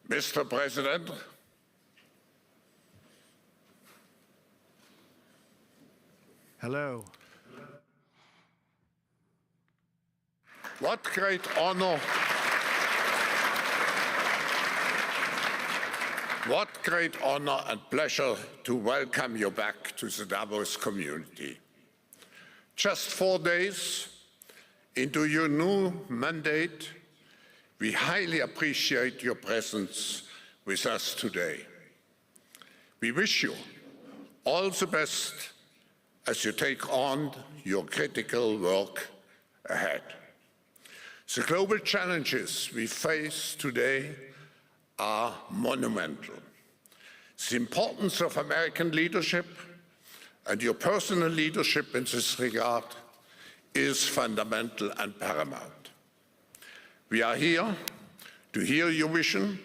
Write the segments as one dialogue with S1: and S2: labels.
S1: Mr. President,
S2: hello.
S1: what great honor, and pleasure to welcome you back to the Davos community. Just 4 days into your new mandate, we highly appreciate your presence with us today. We wish you all the best as you take on your critical work ahead. The global challenges we face today are monumental. The importance of American leadership and your personal leadership in this regard is fundamental and paramount. We are here to hear your vision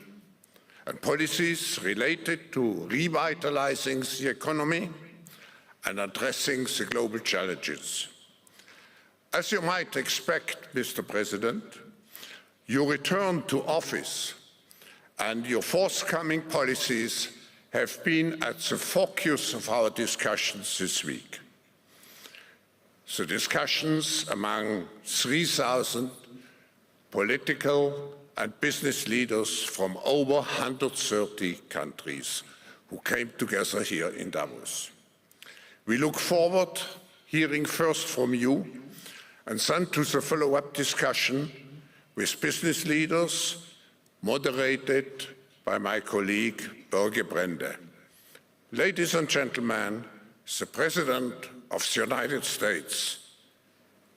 S1: and policies related to revitalizing the economy and addressing the global challenges. As you might expect, Mr. President, your return to office and your forthcoming policies have been at the focus of our discussions this week. The discussions among 3,000 political and business leaders from over 130 countries who came together here in Davos. We look forward to hearing first from you and then to the follow-up discussion with business leaders moderated by my colleague Børge Brende. Ladies and gentlemen, the President of the United States,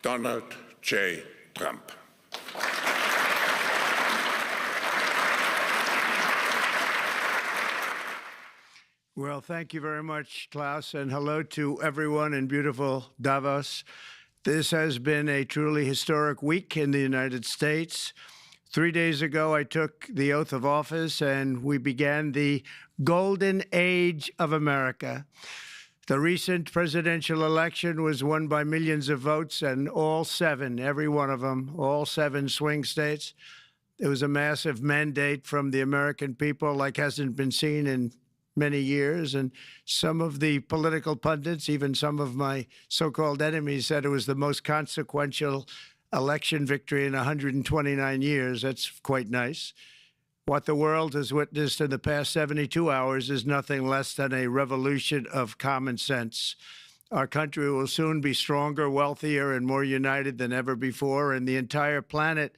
S1: Donald J. Trump.
S2: Well, thank you very much, Klaus, and hello to everyone in beautiful Davos. This has been a truly historic week in the United States. 3 days ago, I took the oath of office, and we began the golden age of America. The recent presidential election was won by millions of votes, and all 7, every one of them, all 7 swing states. It was a massive mandate from the American people like hasn't been seen in many years, and some of the political pundits, even some of my so-called enemies, said it was the most consequential election victory in 129 years. That's quite nice. What the world has witnessed in the past 72 hours is nothing less than a revolution of common sense. Our country will soon be stronger, wealthier, and more united than ever before, and the entire planet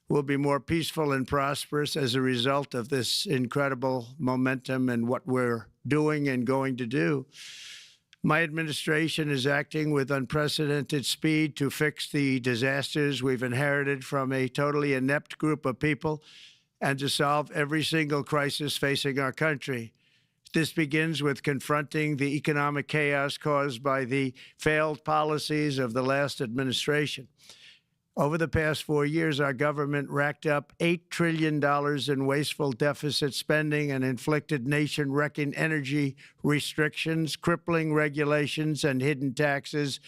S2: will be more peaceful and prosperous as a result of this incredible momentum and what we're doing and going to do. My administration is acting with unprecedented speed to fix the disasters we've inherited from a totally inept group of people and to solve every single crisis facing our country. This begins with confronting the economic chaos caused by the failed policies of the last administration. Over the past 4 years, our government racked up $8 trillion in wasteful deficit spending and inflicted nation-wrecking energy restrictions, crippling regulations, and hidden taxes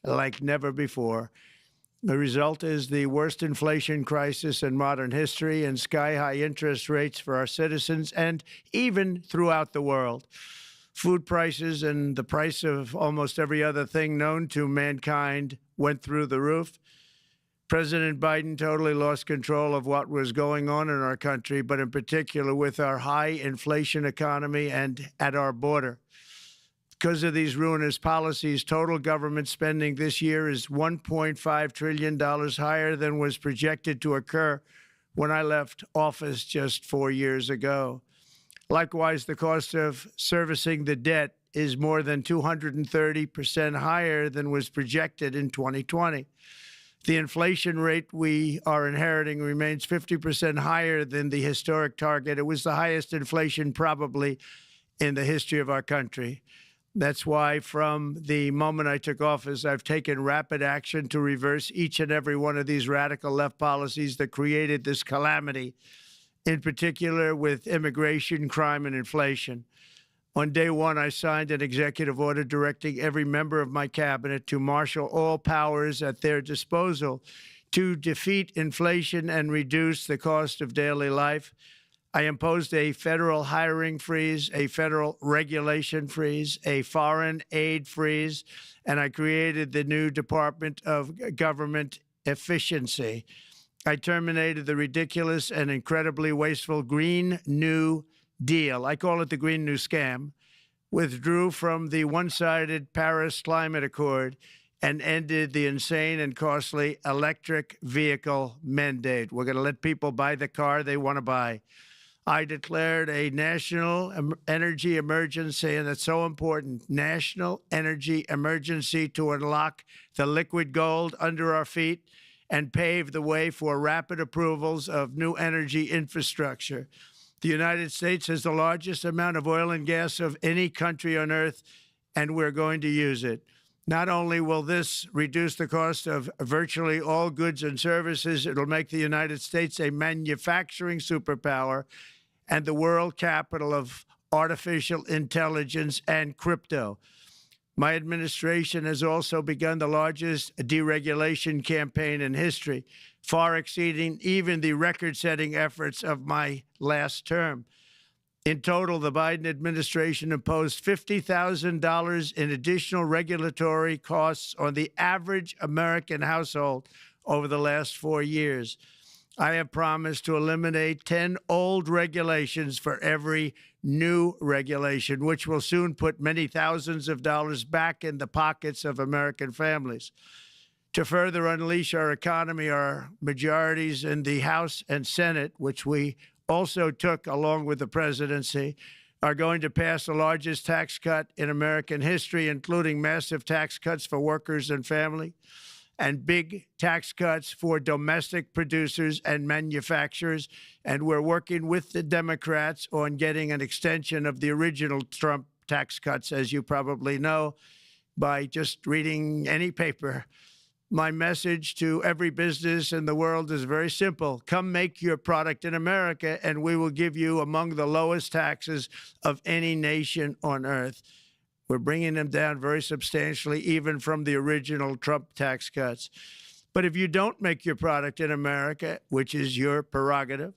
S2: like never before. The result is the worst inflation crisis in modern history and sky-high interest rates for our citizens and even throughout the world. Food prices and the price of almost every other thing known to mankind went through the roof. President Biden totally lost control of what was going on in our country, but in particular with our high inflation economy and at our border. Because of these ruinous policies, total government spending this year is $1.5 trillion higher than was projected to occur when I left office just 4 years ago. Likewise, the cost of servicing the debt is more than 230% higher than was projected in 2020. The inflation rate we are inheriting remains 50% higher than the historic target. It was the highest inflation probably in the history of our country. That's why from the moment I took office, I've taken rapid action to reverse each and every one of these radical left policies that created this calamity, in particular with immigration, crime, and inflation. On day one, I signed an executive order directing every member of my cabinet to marshal all powers at their disposal to defeat inflation and reduce the cost of daily life. I imposed a federal hiring freeze, a federal regulation freeze, a foreign aid freeze, and I created the new Department of Government Efficiency. I terminated the ridiculous and incredibly wasteful Green New Deal. I call it the Green New Scam. Withdrew from the one-sided Paris Climate Accord and ended the insane and costly electric vehicle mandate. We're going to let people buy the car they want to buy. I declared a national energy emergency, and it's so important, national energy emergency to unlock the liquid gold under our feet and pave the way for rapid approvals of new energy infrastructure. The United States has the largest amount of oil and gas of any country on earth, and we're going to use it. Not only will this reduce the cost of virtually all goods and services, it'll make the United States a manufacturing superpower and the world capital of artificial intelligence and crypto. My administration has also begun the largest deregulation campaign in history, far exceeding even the record-setting efforts of my last term. In total, the Biden administration imposed $50,000 in additional regulatory costs on the average American household over the last 4 years. I have promised to eliminate 10 old regulations for every new regulation, which will soon put many thousands of dollars back in the pockets of American families. To further unleash our economy, our majorities in the House and Senate, which we also took along with the presidency, are going to pass the largest tax cut in American history, including massive tax cuts for workers and family, and big tax cuts for domestic producers and manufacturers. And we're working with the Democrats on getting an extension of the original Trump tax cuts, as you probably know, by just reading any paper. My message to every business in the world is very simple. Come make your product in America, and we will give you among the lowest taxes of any nation on earth. We're bringing them down very substantially, even from the original Trump tax cuts. But if you don't make your product in America, which is your prerogative,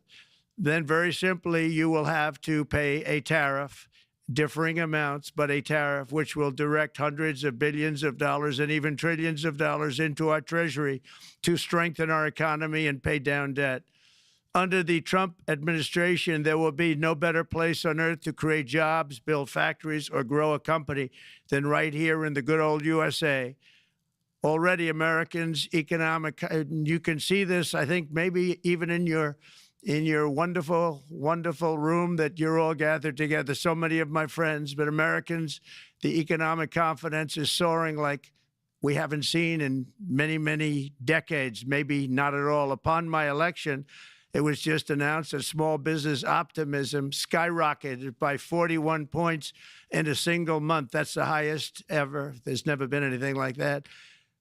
S2: then very simply you will have to pay a tariff, differing amounts, but a tariff which will direct hundreds of billions of dollars and even trillions of dollars into our treasury to strengthen our economy and pay down debt. Under the Trump administration, there will be no better place on earth to create jobs, build factories, or grow a company than right here in the good old USA. Already, Americans' you can see this, I think, maybe even in your wonderful, wonderful room that you're all gathered together, so many of my friends, but Americans, the economic confidence is soaring like we haven't seen in many, many decades, maybe not at all. Upon my election, it was just announced that small business optimism skyrocketed by 41 points in a single month. That's the highest ever. There's never been anything like that.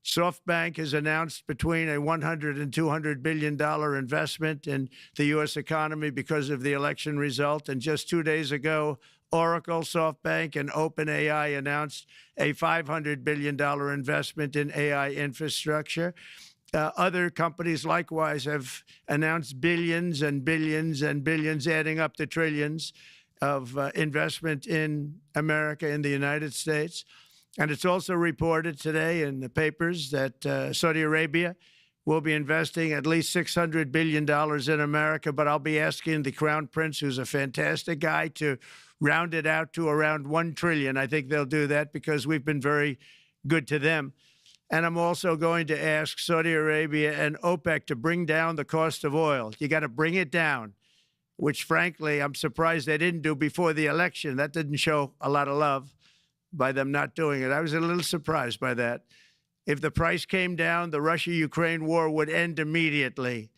S2: SoftBank has announced between a $100 and $200 billion investment in the U.S. economy because of the election result. And just 2 days ago, Oracle, SoftBank, and OpenAI announced a $500 billion investment in AI infrastructure. Other companies likewise have announced billions and billions and billions, adding up to trillions of investment in America, in the United States. And it's also reported today in the papers that Saudi Arabia will be investing at least $600 billion in America. But I'll be asking the Crown Prince, who's a fantastic guy, to round it out to around $1 trillion. I think they'll do that because we've been very good to them. And I'm also going to ask Saudi Arabia and OPEC to bring down the cost of oil. You got to bring it down, which, frankly, I'm surprised they didn't do before the election. That didn't show a lot of love by them not doing it. I was a little surprised by that. If the price came down, the Russia-Ukraine war would end immediately.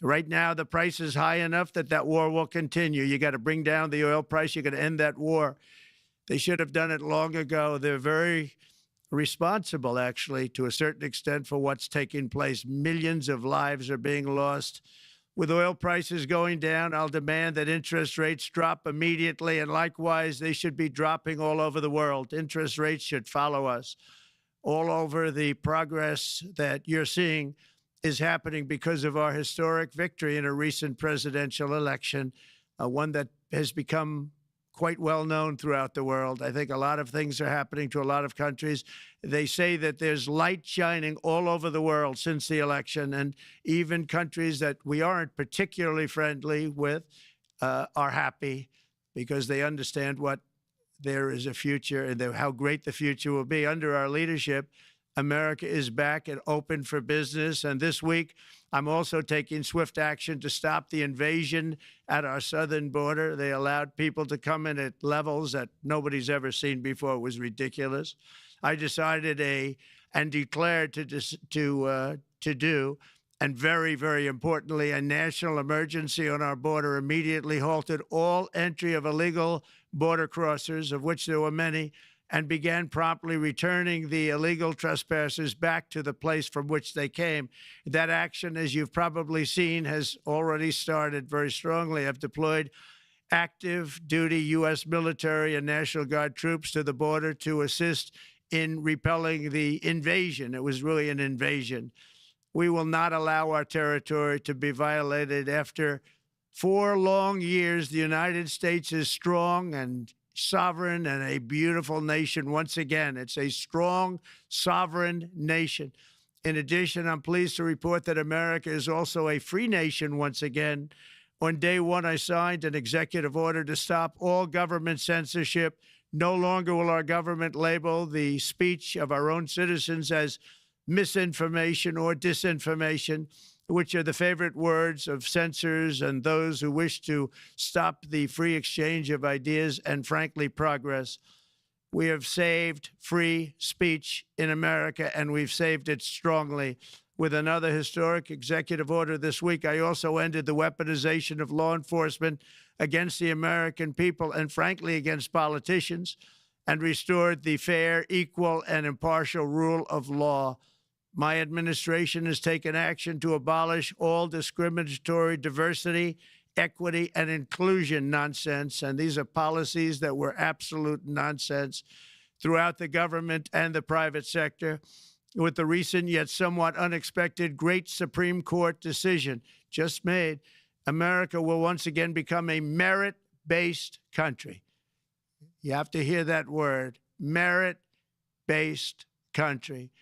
S2: Right now, the price is high enough that that war will continue. You got to bring down the oil price. You got to end that war. They should have done it long ago. They're very responsible, actually, to a certain extent, for what's taking place. Millions of lives are being lost. With oil prices going down, I'll demand that interest rates drop immediately, and likewise, they should be dropping all over the world. Interest rates should follow us. All over, the progress that you're seeing is happening because of our historic victory in a recent presidential election. one that has become quite well known throughout the world. I think a lot of things are happening to a lot of countries. They say that there's light shining all over the world since the election, and even countries that we aren't particularly friendly with are happy because they understand what there is a future and how great the future will be. Under our leadership, America is back and open for business. And this week, I'm also taking swift action to stop the invasion at our southern border. They allowed people to come in at levels that nobody's ever seen before. It was ridiculous. I decided and declared to do, and very, very importantly, a national emergency on our border, immediately halted all entry of illegal border crossers, of which there were many, and began promptly returning the illegal trespassers back to the place from which they came. That action, as you've probably seen, has already started very strongly. I've deployed active duty U.S. military and National Guard troops to the border to assist in repelling the invasion. It was really an invasion. We will not allow our territory to be violated. After 4 long years, the United States is strong and sovereign and a beautiful nation once again. It's a strong, sovereign nation. In addition, I'm pleased to report that America is also a free nation once again. On day one, I signed an executive order to stop all government censorship. No longer will our government label the speech of our own citizens as misinformation or disinformation, which are the favorite words of censors and those who wish to stop the free exchange of ideas and, frankly, progress. We have saved free speech in America, and we've saved it strongly. With another historic executive order this week, I also ended the weaponization of law enforcement against the American people and, frankly, against politicians, and restored the fair, equal, and impartial rule of law. My administration has taken action to abolish all discriminatory diversity, equity, and inclusion nonsense. And these are policies that were absolute nonsense throughout the government and the private sector. With the recent yet somewhat unexpected great Supreme Court decision just made, America will once again become a merit-based country. You have to hear that word, merit-based country.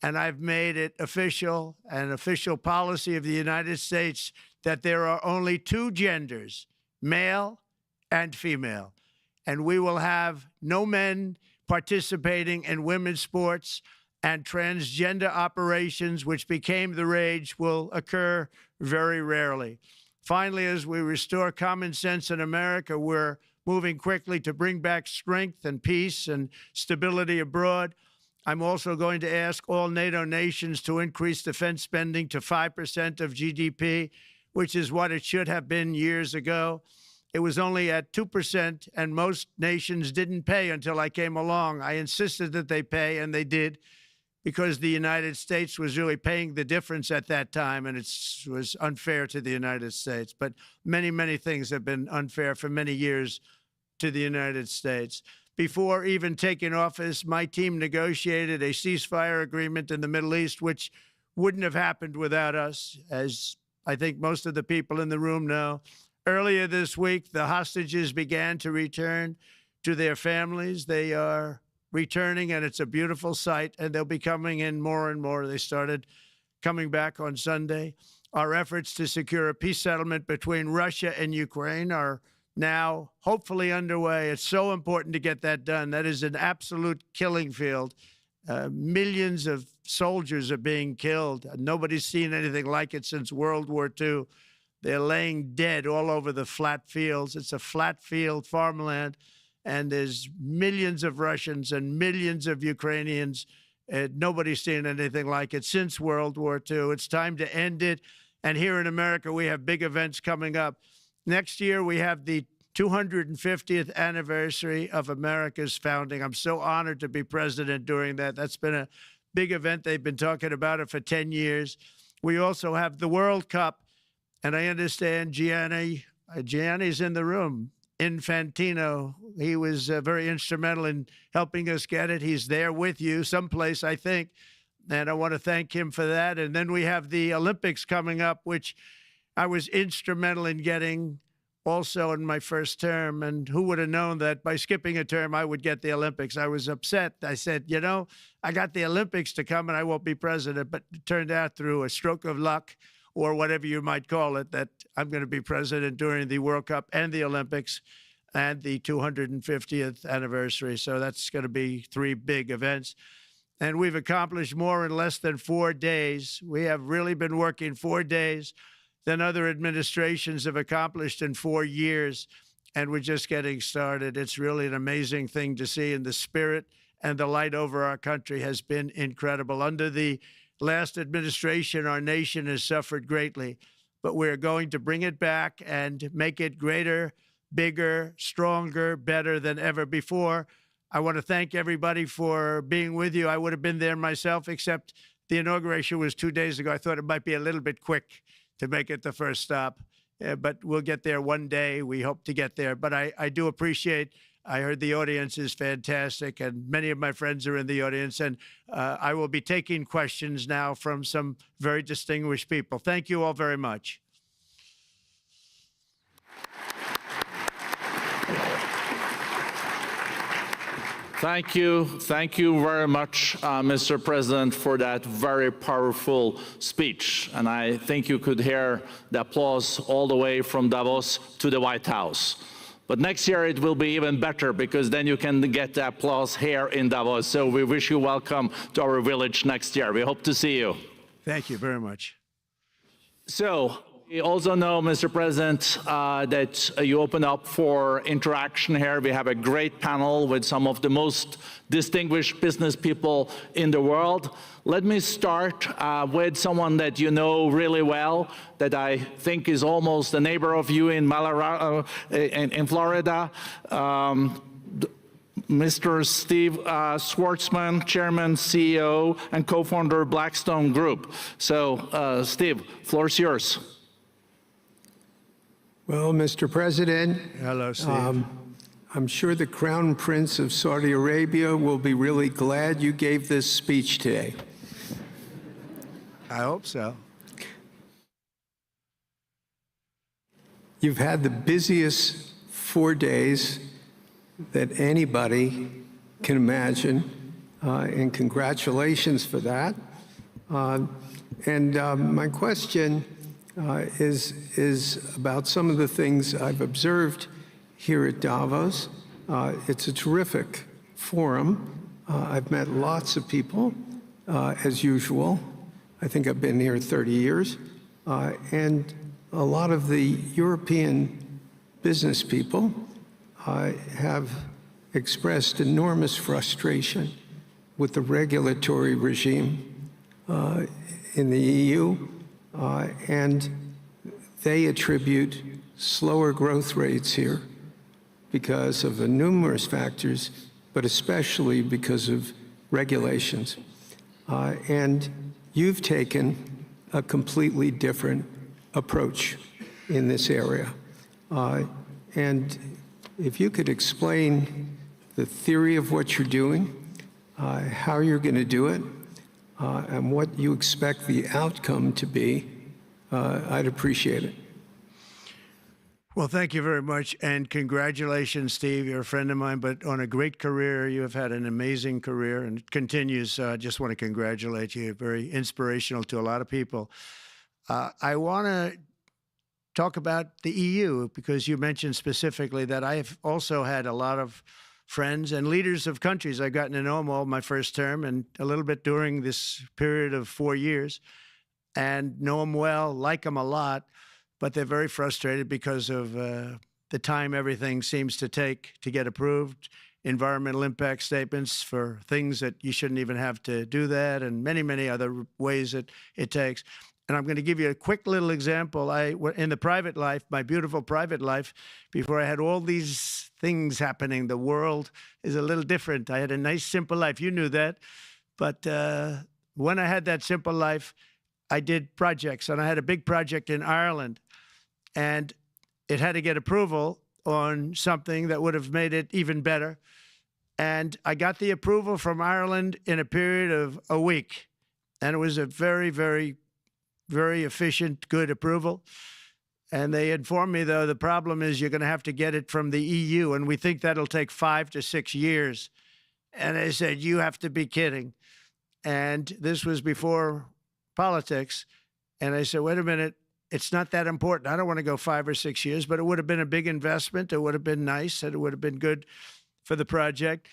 S2: And I've made it official, an official policy of the United States, that there are only 2 genders, male and female. And we will have no men participating in women's sports, and transgender operations, which became the rage, will occur very rarely. Finally, as we restore common sense in America, we're moving quickly to bring back strength and peace and stability abroad. I'm also going to ask all NATO nations to increase defense spending to 5% of GDP, which is what it should have been years ago. It was only at 2%, and most nations didn't pay until I came along. I insisted that they pay, and they did, because the United States was really paying the difference at that time, and it was unfair to the United States. But many, many things have been unfair for many years to the United States. Before even taking office, my team negotiated a ceasefire agreement in the Middle East, which wouldn't have happened without us, as I think most of the people in the room know. Earlier this week, the hostages began to return to their families. They are returning, and it's a beautiful sight, and they'll be coming in more and more. They started coming back on Sunday. Our efforts to secure a peace settlement between Russia and Ukraine are now hopefully underway. It's so important to get that done. That is an absolute killing field. Millions of soldiers are being killed. Nobody's seen anything like it since World War II. They're laying dead all over the flat fields. It's a flat field farmland, and there's millions of Russians and millions of Ukrainians. Nobody's seen anything like it since World War II. It's time to end it. And here in America, we have big events coming up. Next year, we have the 250th anniversary of America's founding. I'm so honored to be president during that. That's been a big event. They've been talking about it for 10 years. We also have the World Cup, and I understand Gianni's in the room. Infantino, he was very instrumental in helping us get it. He's there with you someplace, I think, and I want to thank him for that. And then we have the Olympics coming up, which I was instrumental in getting also in my first term. And who would have known that by skipping a term, I would get the Olympics? I was upset. I said, you know, I got the Olympics to come and I won't be president. But it turned out through a stroke of luck, or whatever you might call it, that I'm going to be president during the World Cup and the Olympics and the 250th anniversary. So that's going to be 3 big events. And we've accomplished more in less than 4 days. We have really been working 4 days than other administrations have accomplished in 4 years. And we're just getting started. It's really an amazing thing to see. And the spirit and the light over our country has been incredible. Under the last administration, our nation has suffered greatly, but we're going to bring it back and make it greater, bigger, stronger, better than ever before. I want to thank everybody for being with you. I would have been there myself, except the inauguration was 2 days ago. I thought it might be a little bit quick to make it the first stop, but we'll get there one day. We hope to get there. But I do appreciate, I heard the audience is fantastic, and many of my friends are in the audience, and I will be taking questions now from some very distinguished people. Thank you all very much.
S3: Thank you. Thank you very much, Mr. President, for that very powerful speech. And I think you could hear the applause all the way from Davos to the White House. But next year it will be even better, because then you can get the applause here in Davos. So we wish you welcome to our village next year. We hope to see you.
S2: Thank you very much.
S3: So we also know, Mr. President, that you open up for interaction here. We have a great panel with some of the most distinguished business people in the world. Let me start with someone that you know really well, that I think is almost a neighbor of you in Florida. Mr. Steve Schwartzman, Chairman, CEO, and co-founder Blackstone Group. So, Steve, floor is yours.
S4: Well, Mr. President,
S2: Hello, Steve.
S4: I'm sure the Crown Prince of Saudi Arabia will be really glad you gave this speech today.
S2: I hope so.
S4: You've had the busiest 4 days that anybody can imagine, and congratulations for that. My question is about some of the things I've observed here at Davos. It's a terrific forum. I've met lots of people, as usual. I think I've been here 30 years. And a lot of the European business people have expressed enormous frustration with the regulatory regime in the EU, and they attribute slower growth rates here because of the numerous factors, but especially because of regulations. And you've taken a completely different approach in this area. And if you could explain the theory of what you're doing, how you're going to do it, and what you expect the outcome to be, I'd appreciate it.
S2: Well, thank you very much, and congratulations, Steve. You're a friend of mine, but on a great career. You have had an amazing career, and it continues. I just want to congratulate you. Very inspirational to a lot of people. I want to talk about the EU, because you mentioned specifically that I have also had a lot of friends and leaders of countries. I've gotten to know them all my first term and a little bit during this period of 4 years, and know them well, like them a lot, but they're very frustrated because of the time everything seems to take to get approved, environmental impact statements for things that you shouldn't even have to do that, and many, many other ways that it takes. And I'm going to give you a quick little example. In the private life, my beautiful private life, before I had all these things happening, the world is a little different. I had a nice, simple life. You knew that. But when I had that simple life, I did projects. And I had a big project in Ireland. And it had to get approval on something that would have made it even better. And I got the approval from Ireland in a period of a week. And it was a very, very, very efficient, good approval. And they informed me, though, the problem is you're going to have to get it from the EU, and we think that'll take 5 to 6 years. And I said, you have to be kidding. And this was before politics. And I said, wait a minute, it's not that important. I don't want to go 5 or 6 years, but it would have been a big investment. It would have been nice, and it would have been good for the project.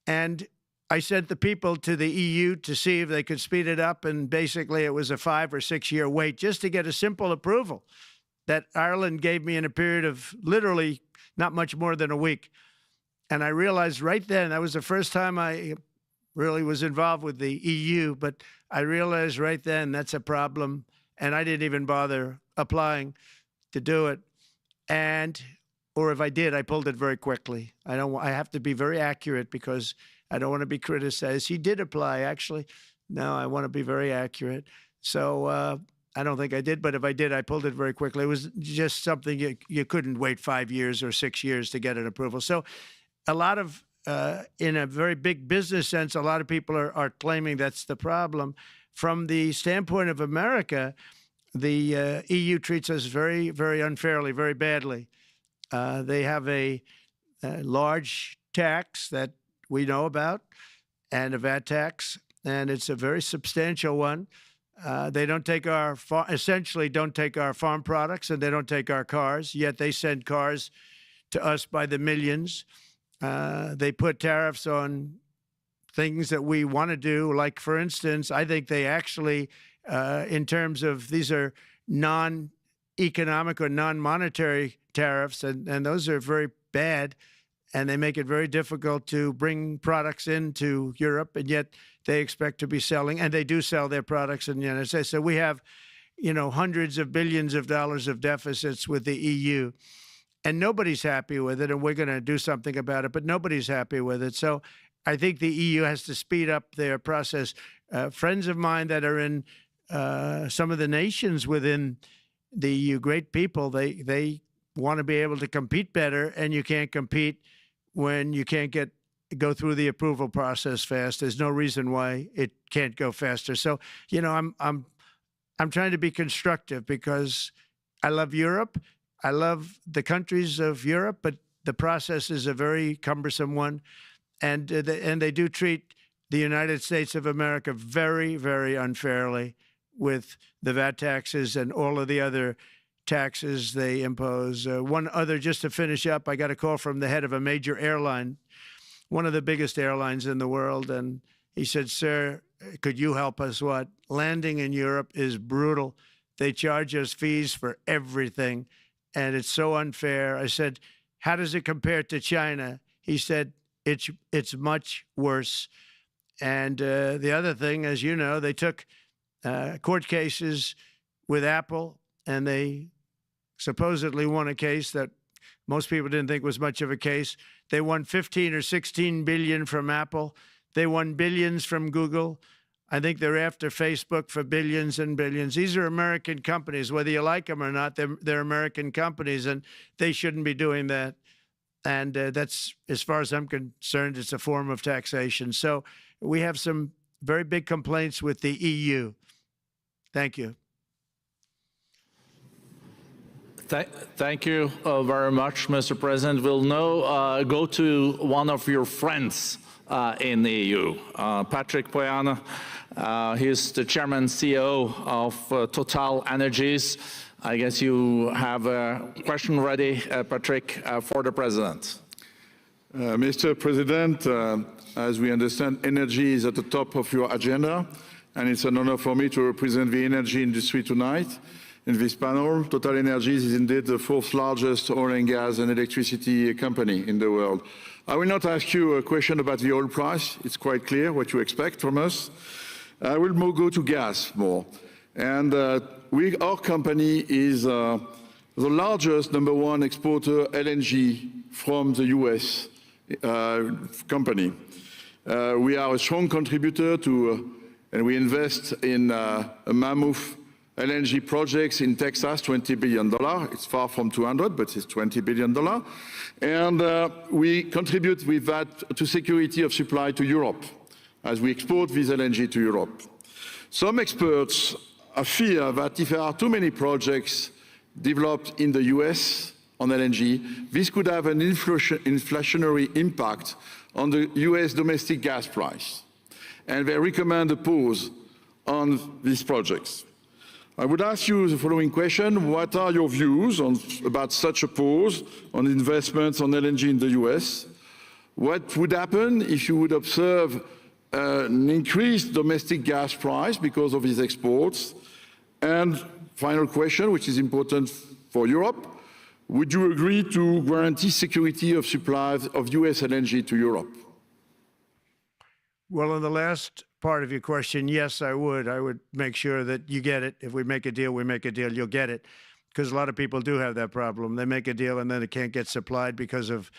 S2: And I sent the people to the EU to see if they could speed it up. And basically, it was a 5 or 6 year wait just to get a simple approval that Ireland gave me in a period of literally not much more than a week. And I realized right then, that was the first time I really was involved with the EU, but I realized right then that's a problem. And I didn't even bother applying to do it. Or if I did, I pulled it very quickly. I have to be very accurate because I don't want to be criticized. He did apply, actually. No, I want to be very accurate. So I don't think I did, but if I did, I pulled it very quickly. It was just something you couldn't wait 5 years or 6 years to get an approval. So a lot of, in a very big business sense, a lot of people are claiming that's the problem. From the standpoint of America, the EU treats us very, very unfairly, very badly. They have a large tax that we know about, and a VAT tax, and it's a very substantial one. They don't take essentially don't take our farm products, and they don't take our cars, yet they send cars to us by the millions. They put tariffs on things that we want to do, like, for instance, I think they actually, in terms of these are non-economic or non-monetary tariffs, and those are very bad, and they make it very difficult to bring products into Europe, and yet they expect to be selling, and they do sell their products in the United States. So we have, hundreds of billions of dollars of deficits with the EU, and nobody's happy with it, and we're going to do something about it, but nobody's happy with it. So I think the EU has to speed up their process. Friends of mine that are in some of the nations within the EU, great people, they want to be able to compete better, and you can't compete when you can't go through the approval process fast. There's no reason why it can't go faster. So, I'm trying to be constructive because I love Europe. I love the countries of Europe, but the process is a very cumbersome one. And they do treat the United States of America very, very unfairly with the VAT taxes and all of the other taxes they impose. One other, just to finish up, I got a call from the head of a major airline, one of the biggest airlines in the world, and he said, sir, could you help us? What? Landing in Europe is brutal. They charge us fees for everything, and it's so unfair. I said, how does it compare to China? He said, it's much worse. And the other thing, as you know, they took court cases with Apple, and they supposedly won a case that most people didn't think was much of a case. They won 15 or 16 billion from Apple. They won billions from Google. I think they're after Facebook for billions and billions. These are American companies, whether you like them or not. They're American companies, and they shouldn't be doing that. And that's, as far as I'm concerned, it's a form of taxation. So we have some very big complaints with the EU. Thank you.
S3: Thank you very much, Mr. President. We'll now go to one of your friends in the EU, Patrick Pouyanné. He's the chairman CEO of Total Energies. I guess you have a question ready, Patrick, for the President.
S5: Mr. President, as we understand, energy is at the top of your agenda, and it's an honor for me to represent the energy industry tonight. In this panel, Total Energies is indeed the fourth largest oil and gas and electricity company in the world. I will not ask you a question about the oil price. It's quite clear what you expect from us. I will go to gas more. And our company is the largest #1 exporter LNG from the US company. We are a strong contributor to, and we invest in a mammoth LNG projects in Texas, $20 billion. It's far from 200, but it's $20 billion. And we contribute with that to security of supply to Europe as we export this LNG to Europe. Some experts fear that if there are too many projects developed in the US on LNG, this could have an inflationary impact on the US domestic gas price. And they recommend a pause on these projects. I would ask you the following question. What are your views about such a pause on investments on LNG in the US? What would happen if you would observe an increased domestic gas price because of these exports? And final question, which is important for Europe, would you agree to guarantee security of supplies of US LNG to Europe?
S2: Well, on the last part of your question, yes, I would. I would make sure that you get it. If we make a deal, we make a deal, you'll get it. Because a lot of people do have that problem. They make a deal and then it can't get supplied because of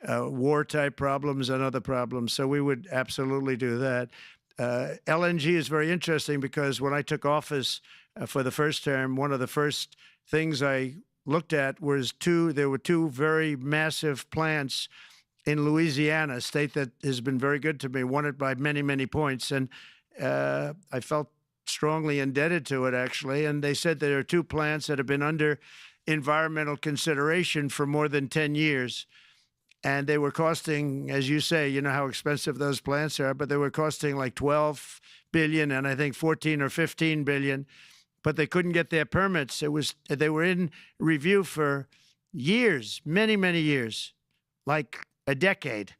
S2: war-type problems and other problems. So we would absolutely do that. LNG is very interesting because when I took office for the first term, one of the first things I looked at was there were two very massive plants in Louisiana, a state that has been very good to me, won it by many, many points. And I felt strongly indebted to it, actually. And they said there are two plants that have been under environmental consideration for more than 10 years. And they were costing, as you say, you know how expensive those plants are, but they were costing like 12 billion and I think 14 or 15 billion, but they couldn't get their permits. They were in review for years, many, many years, like a decade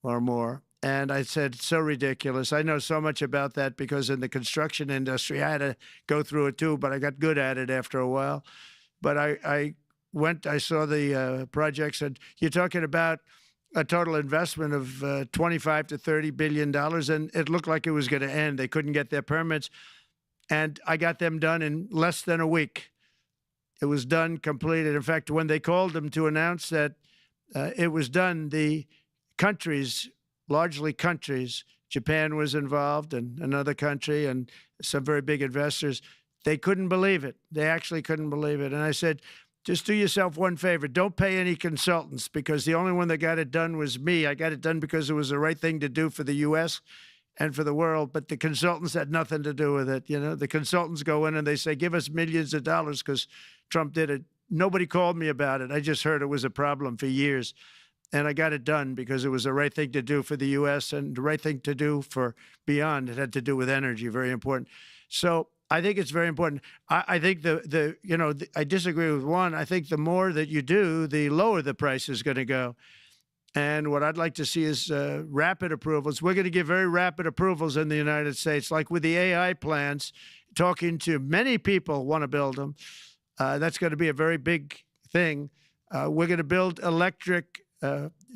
S2: or more. And I said, so ridiculous. I know so much about that because in the construction industry, I had to go through it too, but I got good at it after a while. But I saw the projects, and you're talking about a total investment of 25 to $30 billion, and it looked like it was going to end. They couldn't get their permits, and I got them done in less than a week. It was done, completed. In fact, when they called them to announce that it was done, the countries, largely countries, Japan was involved and another country and some very big investors, they couldn't believe it. They actually couldn't believe it. And I said, just do yourself one favor. Don't pay any consultants, because the only one that got it done was me. I got it done because it was the right thing to do for the U.S. and for the world, but the consultants had nothing to do with it. You know, the consultants go in and they say, give us millions of dollars because Trump did it. Nobody called me about it. I just heard it was a problem for years. And I got it done because it was the right thing to do for the U.S. and the right thing to do for beyond. It had to do with energy, very important. So I think it's very important. I think I disagree with one. I think the more that you do, the lower the price is going to go. And what I'd like to see is rapid approvals. We're going to give very rapid approvals in the United States, like with the AI plants, talking to many people want to build them. That's going to be a very big thing. We're going to build electric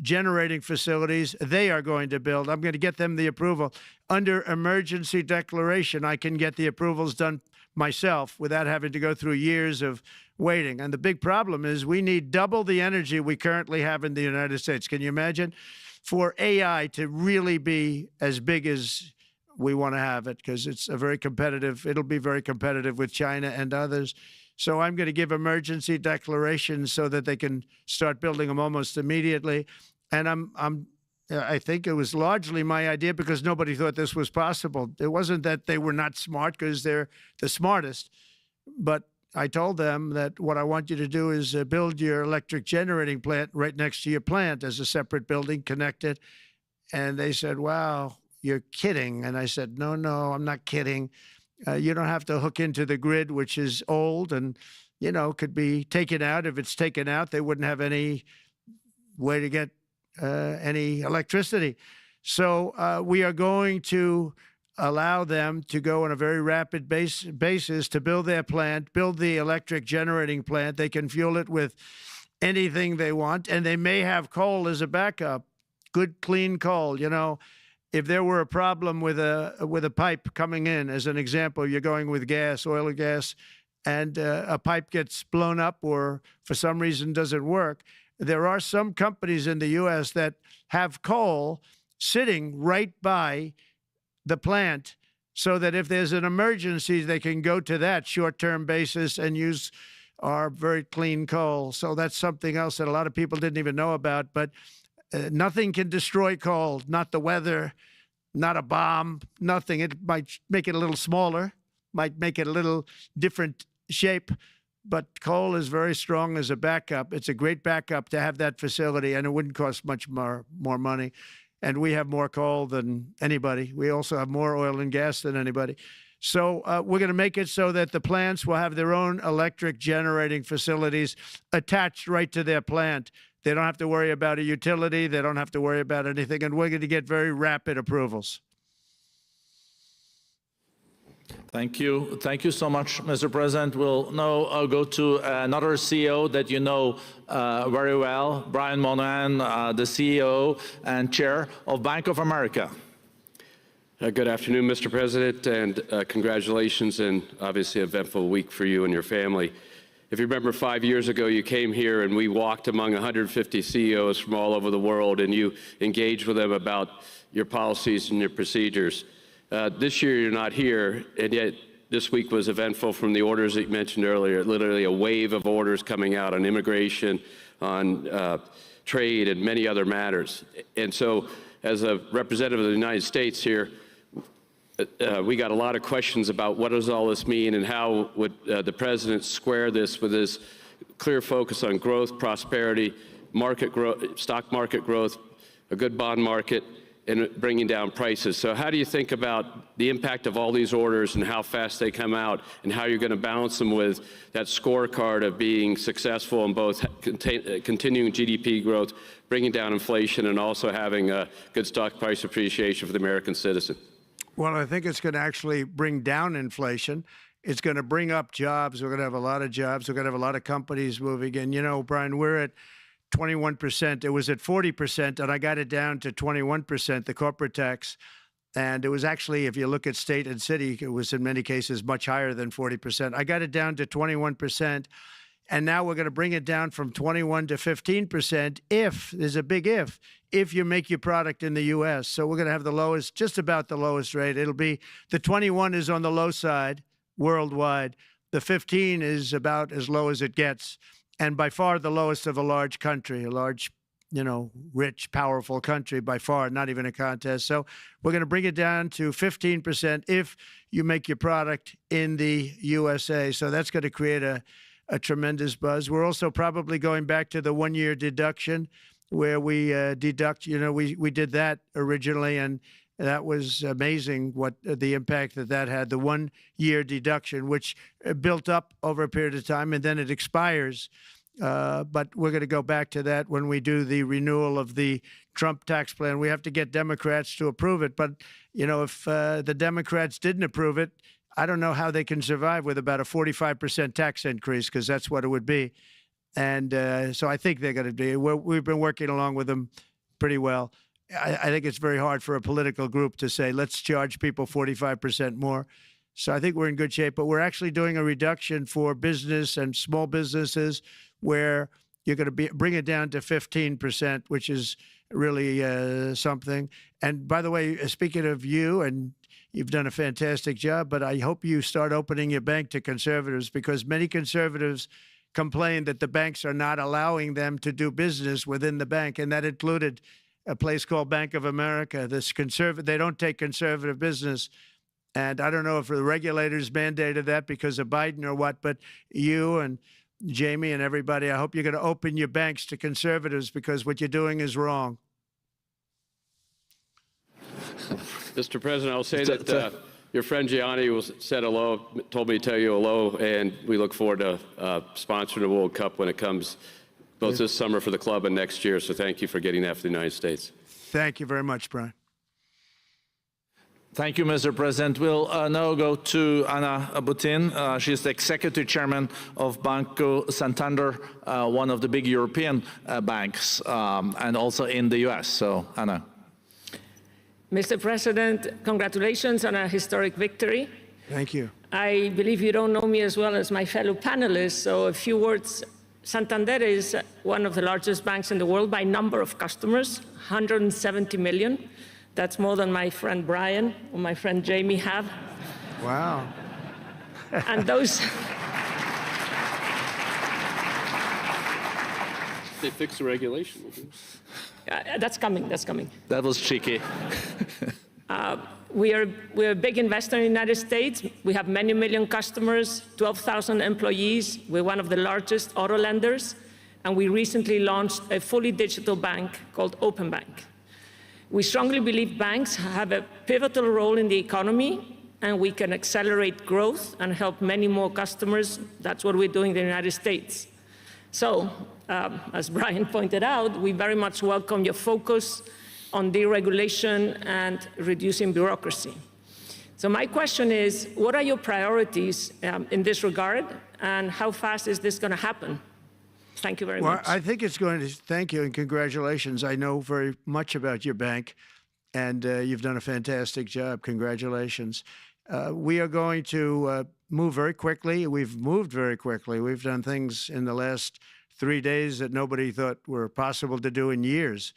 S2: generating facilities. They are going to build. I'm going to get them the approval. Under emergency declaration, I can get the approvals done myself without having to go through years of waiting. And the big problem is we need double the energy we currently have in the United States. Can you imagine? For AI to really be as big as we want to have it, because it's a very competitive, it'll be very competitive with China and others. So I'm going to give emergency declarations so that they can start building them almost immediately. And I think it was largely my idea because nobody thought this was possible. It wasn't that they were not smart, because they're the smartest. But I told them that what I want you to do is build your electric generating plant right next to your plant as a separate building, connected. And they said, wow, you're kidding. And I said, no, I'm not kidding. You don't have to hook into the grid, which is old and, could be taken out. If it's taken out, they wouldn't have any way to get any electricity. So we are going to allow them to go on a very rapid basis to build their plant, build the electric generating plant. They can fuel it with anything they want, and they may have coal as a backup, good, clean coal. If there were a problem with a pipe coming in, as an example, you're going with gas, oil or gas, and a pipe gets blown up or for some reason doesn't work, there are some companies in the U.S. that have coal sitting right by the plant so that if there's an emergency, they can go to that short-term basis and use our very clean coal. So that's something else that a lot of people didn't even know about. But nothing can destroy coal, not the weather, not a bomb, nothing. It might make it a little smaller, might make it a little different shape, but coal is very strong as a backup. It's a great backup to have that facility, and it wouldn't cost much more money. And we have more coal than anybody. We also have more oil and gas than anybody. So we're going to make it so that the plants will have their own electric generating facilities attached right to their plant. They don't have to worry about a utility. They don't have to worry about anything. And we're going to get very rapid approvals.
S3: Thank you. Thank you so much, Mr. President. We'll now go to another CEO that you know very well, Brian Moynihan, the CEO and Chair of Bank of America.
S6: Good afternoon, Mr. President, and congratulations, and obviously an eventful week for you and your family. If you remember 5 years ago, you came here and we walked among 150 CEOs from all over the world, and you engaged with them about your policies and your procedures. This year, you're not here, and yet this week was eventful from the orders that you mentioned earlier, literally a wave of orders coming out on immigration, on trade, and many other matters. And so, as a representative of the United States here, we got a lot of questions about what does all this mean and how would the president square this with his clear focus on growth, prosperity, market growth, stock market growth, a good bond market, and bringing down prices. So how do you think about the impact of all these orders and how fast they come out, and how you're going to balance them with that scorecard of being successful in both continuing GDP growth, bringing down inflation, and also having a good stock price appreciation for the American citizen?
S2: Well, I think it's going to actually bring down inflation. It's going to bring up jobs. We're going to have a lot of jobs. We're going to have a lot of companies moving in. You know, Brian, we're at 21%. It was at 40%, and I got it down to 21%, the corporate tax. And it was actually, if you look at state and city, it was in many cases much higher than 40%. I got it down to 21%. And now we're going to bring it down from 21 to 15% if, there's a big if you make your product in the U.S. So we're going to have the lowest, just about the lowest rate. It'll be, the 21 is on the low side worldwide. The 15 is about as low as it gets. And by far the lowest of a large country, a large, you know, rich, powerful country by far, not even a contest. So we're going to bring it down to 15% if you make your product in the USA. So that's going to create a tremendous buzz. We're also probably going back to the one-year deduction where we deduct, you know, we did that originally, and that was amazing what the impact that had, the one-year deduction, which built up over a period of time, and then it expires. But we're going to go back to that when we do the renewal of the Trump tax plan. We have to get Democrats to approve it. But, you know, if the Democrats didn't approve it, I don't know how they can survive with about a 45% tax increase, because that's what it would be. And so I think they're going to be. We've been working along with them pretty well. I think it's very hard for a political group to say, let's charge people 45% more. So I think we're in good shape. But we're actually doing a reduction for business and small businesses where you're going to bring it down to 15%, which is really something. And by the way, speaking of you, and you've done a fantastic job, but I hope you start opening your bank to conservatives, because many conservatives complain that the banks are not allowing them to do business within the bank, and that included a place called Bank of America. They don't take conservative business. And I don't know if the regulators mandated that because of Biden or what, but you and Jamie and everybody, I hope you're going to open your banks to conservatives, because what you're doing is wrong.
S6: Mr. President, I'll say that your friend Gianni said hello, told me to tell you hello, and we look forward to sponsoring the World Cup when it comes, both this summer for the club and next year. So thank you for getting that for the United States.
S2: Thank you very much, Brian.
S3: Thank you, Mr. President. We'll now go to Ana Butin. She's the Executive Chairman of Banco Santander, one of the big European banks, and also in the U.S. So, Ana.
S7: Mr. President, congratulations on a historic victory.
S2: Thank you.
S7: I believe you don't know me as well as my fellow panelists, so a few words. Santander is one of the largest banks in the world by number of customers, 170 million. That's more than my friend Brian or my friend Jamie have.
S2: Wow.
S7: And those...
S6: They fixed the regulation.
S7: that's coming, that's coming.
S3: That was cheeky.
S7: we're a big investor in the United States. We have many million customers, 12,000 employees. We're one of the largest auto lenders. And we recently launched a fully digital bank called Open Bank. We strongly believe banks have a pivotal role in the economy, and we can accelerate growth and help many more customers. That's what we're doing in the United States. So, as Brian pointed out, we very much welcome your focus on deregulation and reducing bureaucracy. So my question is, what are your priorities in this regard, and how fast is this going to happen? Thank you very much.
S2: Well, I think it's going to, thank you and congratulations. I know very much about your bank, and you've done a fantastic job. Congratulations. We are going to move very quickly. We've moved very quickly. We've done things in the last 3 days that nobody thought were possible to do in years.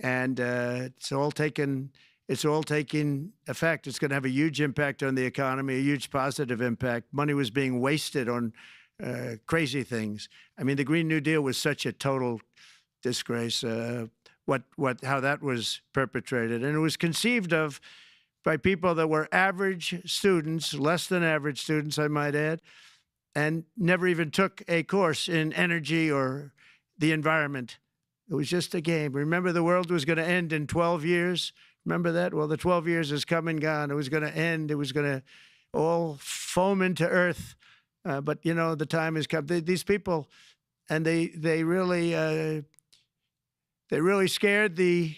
S2: And it's all taking effect. It's going to have a huge impact on the economy, a huge positive impact. Money was being wasted on crazy things. I mean, the Green New Deal was such a total disgrace, how that was perpetrated. And it was conceived of by people that were average students, less than average students, I might add, and never even took a course in energy or the environment. It was just a game. Remember, the world was going to end in 12 years? Remember that? Well, the 12 years has come and gone. It was going to end. It was going to all foam into earth. But, you know, the time has come. These people, and they really scared the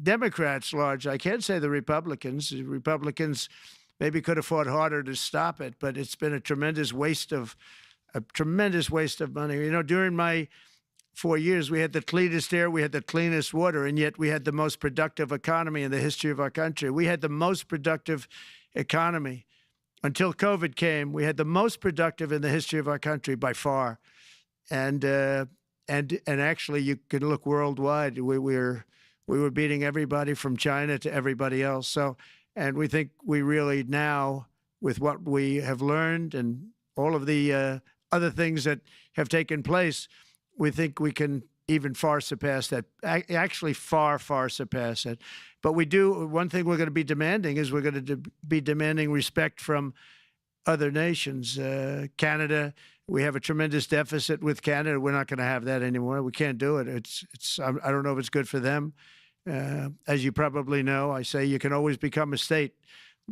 S2: Democrats large. I can't say the Republicans. The Republicans maybe could have fought harder to stop it, but it's been a tremendous waste of money. You know, during my 4 years, we had the cleanest air, we had the cleanest water, and yet we had the most productive economy in the history of our country. We had the most productive economy until COVID came. We had the most productive in the history of our country by far, and actually, you can look worldwide. We were beating everybody from China to everybody else. So, and we think we really now, with what we have learned and all of the other things that have taken place, we think we can even far surpass that, actually far, far surpass it. But we do, one thing we're going to be demanding is we're going to be demanding respect from other nations. Canada, we have a tremendous deficit with Canada. We're not going to have that anymore. We can't do it. I don't know if it's good for them. As you probably know, I say you can always become a state.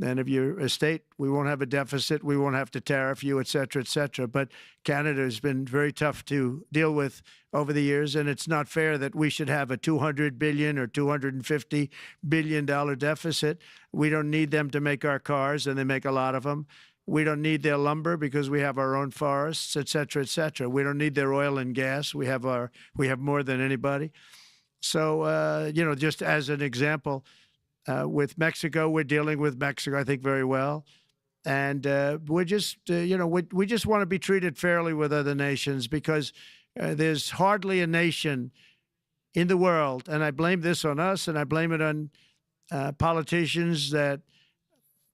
S2: And if you're a state, we won't have a deficit. We won't have to tariff you, et cetera, et cetera. But Canada has been very tough to deal with over the years, and it's not fair that we should have a $200 billion or $250 billion deficit. We don't need them to make our cars, and they make a lot of them. We don't need their lumber because we have our own forests, et cetera, et cetera. We don't need their oil and gas. We have more than anybody. So, you know, just as an example, with Mexico, we're dealing with Mexico, I think, very well. And we're just, you know, we just want to be treated fairly with other nations because there's hardly a nation in the world, and I blame this on us, and I blame it on politicians that,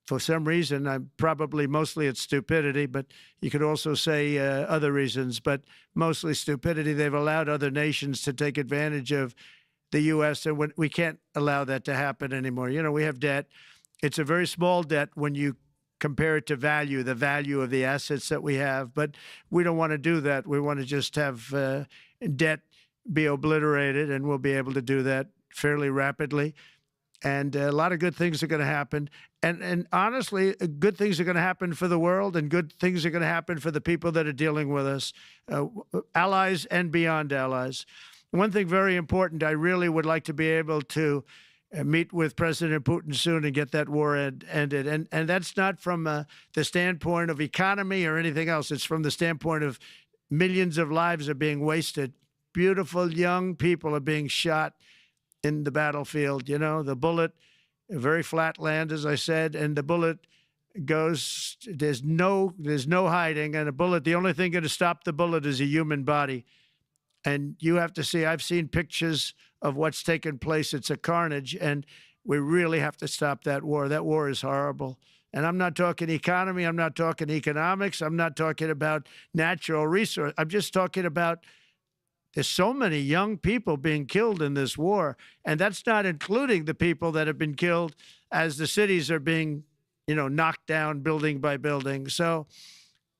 S2: for some reason, probably mostly it's stupidity, but you could also say other reasons, but mostly stupidity. They've allowed other nations to take advantage of the U.S., and we can't allow that to happen anymore. You know, we have debt. It's a very small debt when you compare it to the value of the assets that we have, but we don't want to do that. We want to just have debt be obliterated, and we'll be able to do that fairly rapidly. And a lot of good things are going to happen. And honestly, good things are going to happen for the world, and good things are going to happen for the people that are dealing with us, allies and beyond allies. One thing very important, I really would like to be able to meet with President Putin soon and get that war ended. And that's not from the standpoint of economy or anything else. It's from the standpoint of millions of lives are being wasted. Beautiful young people are being shot in the battlefield. You know, the bullet, very flat land, as I said, and the bullet goes, there's no hiding. And a bullet, the only thing going to stop the bullet is a human body. And you have to see, I've seen pictures of what's taken place. It's a carnage, and we really have to stop that war. That war is horrible. And I'm not talking economy. I'm not talking economics. I'm not talking about natural resource. I'm just talking about There's so many young people being killed in this war, and that's not including the people that have been killed as the cities are being, knocked down building by building. So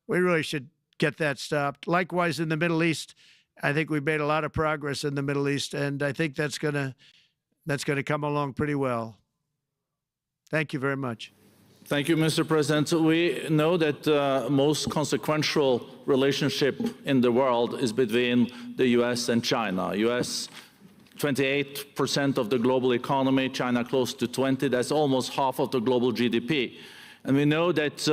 S2: we really should get that stopped. Likewise, in the Middle East, I think we've made a lot of progress in the Middle East, and I think that's gonna come along pretty well. Thank you very much.
S3: Thank you, Mr. President. We know that the most consequential relationship in the world is between the U.S. and China. U.S. 28% of the global economy, China close to 20. That's almost half of the global GDP. And we know that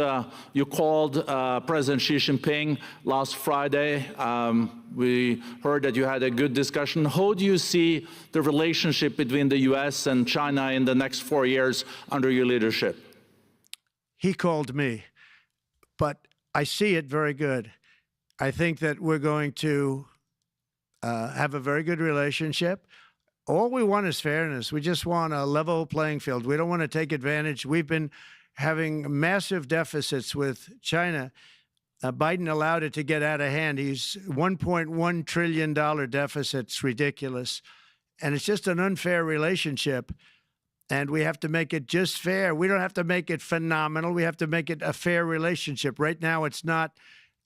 S3: you called President Xi Jinping last Friday. We heard that you had a good discussion. How do you see the relationship between the U.S. and China in the next 4 years under your leadership?
S2: He called me, but I see it very good. I think that we're going to have a very good relationship. All we want is fairness. We just want a level playing field. We don't want to take advantage. We've been having massive deficits with China. Biden allowed it to get out of hand. He's $1.1 trillion deficit. It's ridiculous. And it's just an unfair relationship. And we have to make it just fair. We don't have to make it phenomenal. We have to make it a fair relationship. Right now, it's not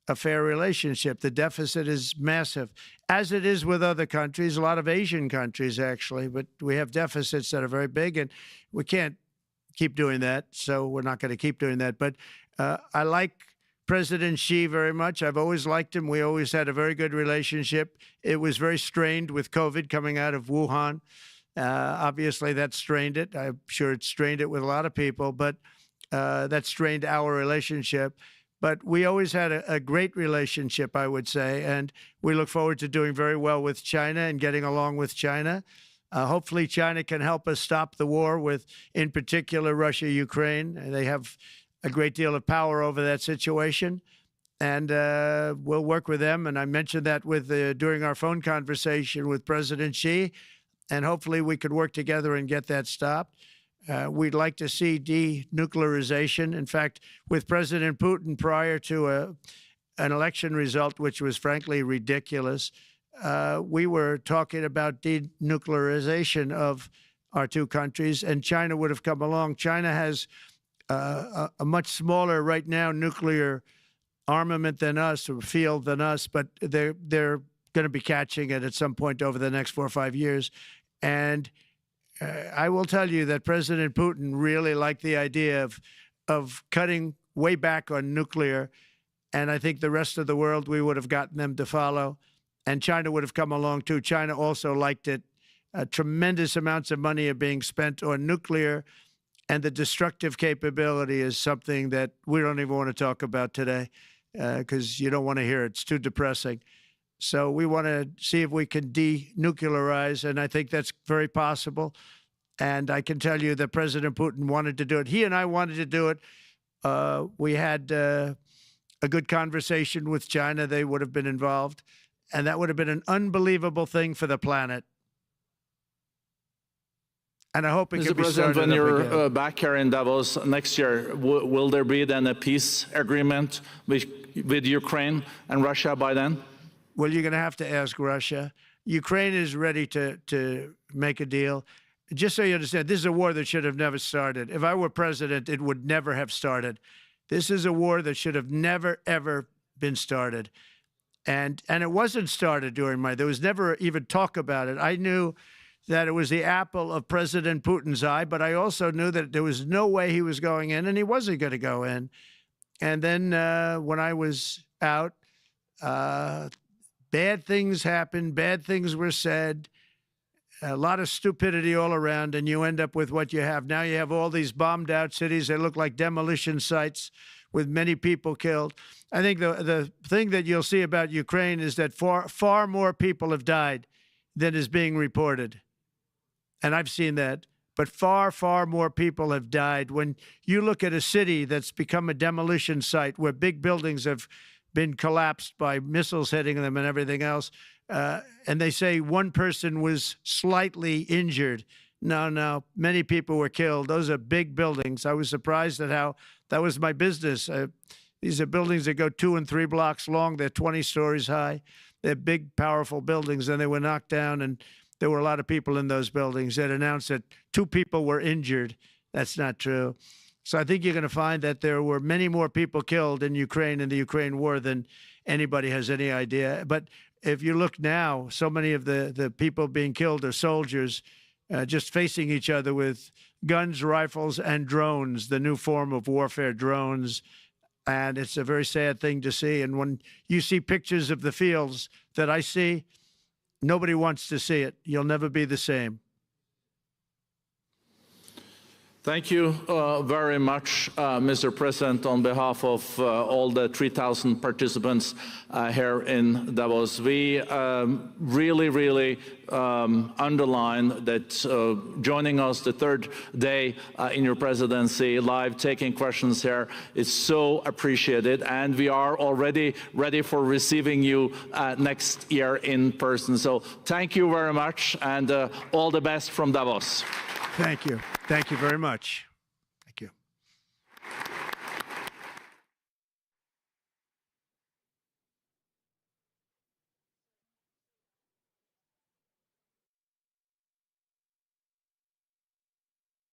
S2: a fair relationship. The deficit is massive, as it is with other countries, a lot of Asian countries, actually. But we have deficits that are very big, and we can't keep doing that. So we're not going to keep doing that. But I like President Xi very much. I've always liked him. We always had a very good relationship. It was very strained with COVID coming out of Wuhan. Obviously, that strained it. I'm sure it strained it with a lot of people, but that strained our relationship. But we always had a great relationship, I would say, and we look forward to doing very well with China and getting along with China. Hopefully, China can help us stop the war with, in particular, Russia, Ukraine. They have a great deal of power over that situation, and we'll work with them. And I mentioned that during our phone conversation with President Xi. And hopefully we could work together and get that stopped. We'd like to see denuclearization. In fact, with President Putin prior to an election result, which was frankly ridiculous, we were talking about denuclearization of our two countries, and China would have come along. China has a much smaller right now nuclear armament than us, or field than us, but they're going to be catching it at some point over the next 4 or 5 years. And I will tell you that President Putin really liked the idea of cutting way back on nuclear. And I think the rest of the world, we would have gotten them to follow. And China would have come along, too. China also liked it. Tremendous amounts of money are being spent on nuclear. And the destructive capability is something that we don't even want to talk about today because you don't want to hear it. It's too depressing. So we want to see if we can denuclearize, and I think that's very possible. And I can tell you that President Putin wanted to do it. He and I wanted to do it. We had a good conversation with China. They would have been involved, and that would have been an unbelievable thing for the planet. And I hope it can be started up again.
S3: Mr. President, when you're back here in Davos next year, will there be then a peace agreement with Ukraine and Russia by then?
S2: Well, you're going to have to ask Russia. Ukraine is ready to make a deal. Just so you understand, this is a war that should have never started. If I were president, it would never have started. This is a war that should have never, ever been started. And it wasn't started during there was never even talk about it. I knew that it was the apple of President Putin's eye, but I also knew that there was no way he was going in, and he wasn't going to go in. And then when I was out, bad things happened, bad things were said, a lot of stupidity all around, and you end up with what you have. Now you have all these bombed out cities that look like demolition sites with many people killed. I think the thing that you'll see about Ukraine is that far more people have died than is being reported. And I've seen that. But far, far more people have died. When you look at a city that's become a demolition site where big buildings have been collapsed by missiles hitting them and everything else, and they say one person was slightly injured. No, many people were killed. Those are big buildings. I was surprised at how that was my business. These are buildings that go 2 and 3 blocks long. They're 20 stories high. They're big, powerful buildings, and they were knocked down, and there were a lot of people in those buildings. That announced that 2 people were injured. That's not true. So I think you're going to find that there were many more people killed in Ukraine in the Ukraine war than anybody has any idea. But if you look now, so many of the people being killed are soldiers just facing each other with guns, rifles, and drones, the new form of warfare, drones. And it's a very sad thing to see. And when you see pictures of the fields that I see, nobody wants to see it. You'll never be the same.
S3: Thank you very much, Mr. President, on behalf of all the 3,000 participants here in Davos. We really underline that joining us the 3rd day in your presidency, live taking questions here is so appreciated, and we are already ready for receiving you next year in person. So thank you very much, and all the best from Davos.
S2: Thank you. Thank you very much.